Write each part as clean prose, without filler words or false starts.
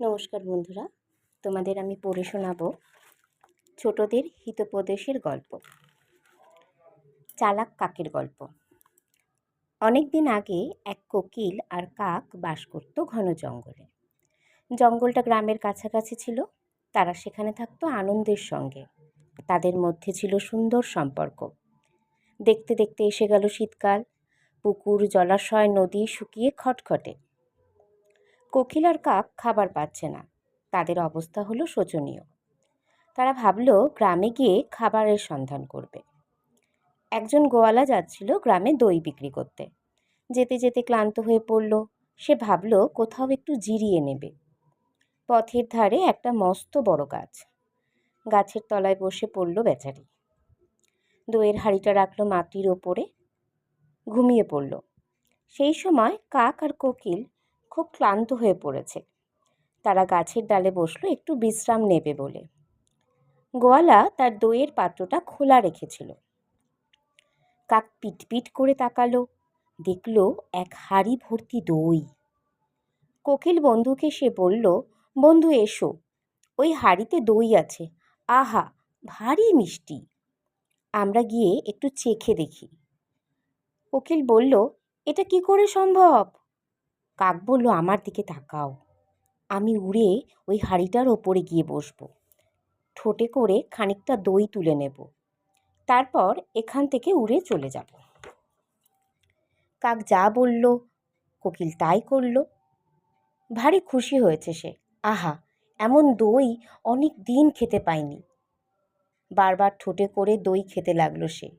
নমস্কার বন্ধুরা, তোমাদের আমি পড়ে শোনাব ছোটদের হিতোপদেশের গল্প। চালাক কাকের গল্প। অনেক দিন আগে এক কোকিল আর কাক বাস করত ঘন জঙ্গলে। জঙ্গলটা গ্রামের কাছাকাছি ছিল। তারা সেখানে থাকতো আনন্দের সঙ্গে। তাদের মধ্যে ছিল সুন্দর সম্পর্ক। দেখতে দেখতে এসে গেল শীতকাল। পুকুর, জলাশয়, নদী শুকিয়ে খটখটে। কোকিল আর কাক খাবার পাচ্ছে না। তাদের অবস্থা হলো শোচনীয়। তারা ভাবল গ্রামে গিয়ে খাবারের সন্ধান করবে। একজন গোয়ালা যাচ্ছিল গ্রামে দই বিক্রি করতে। যেতে যেতে ক্লান্ত হয়ে পড়ল। সে ভাবল কোথাও একটু জিরিয়ে নেবে। পথের ধারে একটা মস্ত বড় গাছ। গাছের তলায় বসে পড়ল বেচারি। দইয়ের হাঁড়িটা রাখলো মাটির ওপরে, ঘুমিয়ে পড়ল। সেই সময় কাক আর কোকিল খুব ক্লান্ত হয়ে পড়েছে। তারা গাছের ডালে বসলো একটু বিশ্রাম নেবে বলে। গোয়ালা তার দইয়ের পাত্রটা খোলা রেখেছিল। কাক পিটপিট করে তাকালো, দেখল এক হাঁড়ি ভর্তি দই। কোকিল বন্ধুকে সে বলল, বন্ধু এসো, ওই হাঁড়িতে দই আছে। আহা, ভারী মিষ্টি। আমরা গিয়ে একটু চেখে দেখি। কোকিল বলল, এটা কি করে সম্ভব? কাক বলল, আমার দিকে তাকাও। আমি উড়ে ওই হাঁড়িটার ওপরে গিয়ে বসবো। ঠোঁটে করে খানিকটা দই তুলে নেব, তারপর এখান থেকে উড়ে চলে যাব। কাক যা বলল কোকিল তাই করল। ভারী খুশি হয়েছে সে। আহা, এমন দই অনেক দিন খেতে পায়নি। বারবার ঠোঁটে করে দই খেতে লাগলো সে।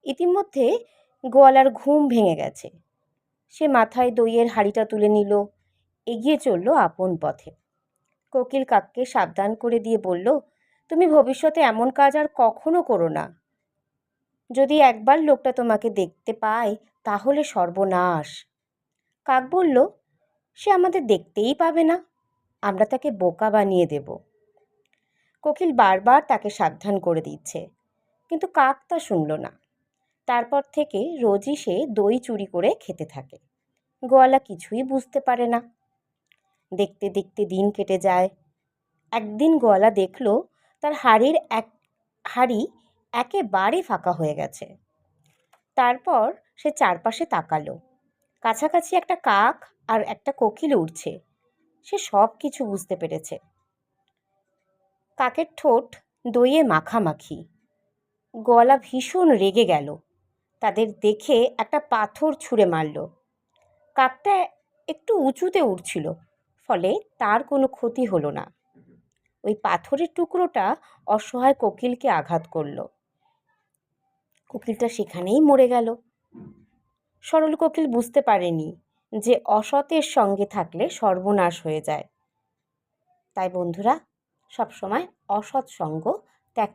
ইতিমধ্যে গোয়ালার ঘুম ভেঙে গেছে। সে মাথায় দইয়ের হাঁড়িটা তুলে নিল, এগিয়ে চলল আপন পথে। কোকিল কাককে সাবধান করে দিয়ে বলল, তুমি ভবিষ্যতে এমন কাজ আর কখনো করো না। যদি একবার লোকটা তোমাকে দেখতে পায় তাহলে সর্বনাশ। কাক বলল, সে আমাদের দেখতেই পাবে না, আমরা তাকে বোকা বানিয়ে দেব। কোকিল বারবার তাকে সাবধান করে দিচ্ছে, কিন্তু কাক তা শুনল না। তারপর থেকে রোজই সে দই চুরি করে খেতে থাকে। গোয়ালা কিছুই বুঝতে পারে না। দেখতে দেখতে দিন কেটে যায়। একদিন গোয়ালা দেখল তার হাঁড়ি একেবারে ফাঁকা হয়ে গেছে। তারপর সে চারপাশে তাকালো। কাছাকাছি একটা কাক আর একটা কোকিল উড়ছে। সে সব কিছু বুঝতে পেরেছে। কাকের ঠোঁট দইয়ে মাখামাখি। গোয়ালা ভীষণ রেগে গেল। তাদের দেখে একটা পাথর ছুঁড়ে মারল। কাকটা একটু উঁচুতে উড়ছিল, ফলে তার কোনো ক্ষতি হলো না। ওই পাথরের টুকরোটা অসহায় কোকিলকে আঘাত করল। কোকিলটা সেখানেই মরে গেল। সরল কোকিল বুঝতে পারেনি যে অসতের সঙ্গে থাকলে সর্বনাশ হয়ে যায়। তাই বন্ধুরা, সবসময় অসৎ সঙ্গ ত্যাগ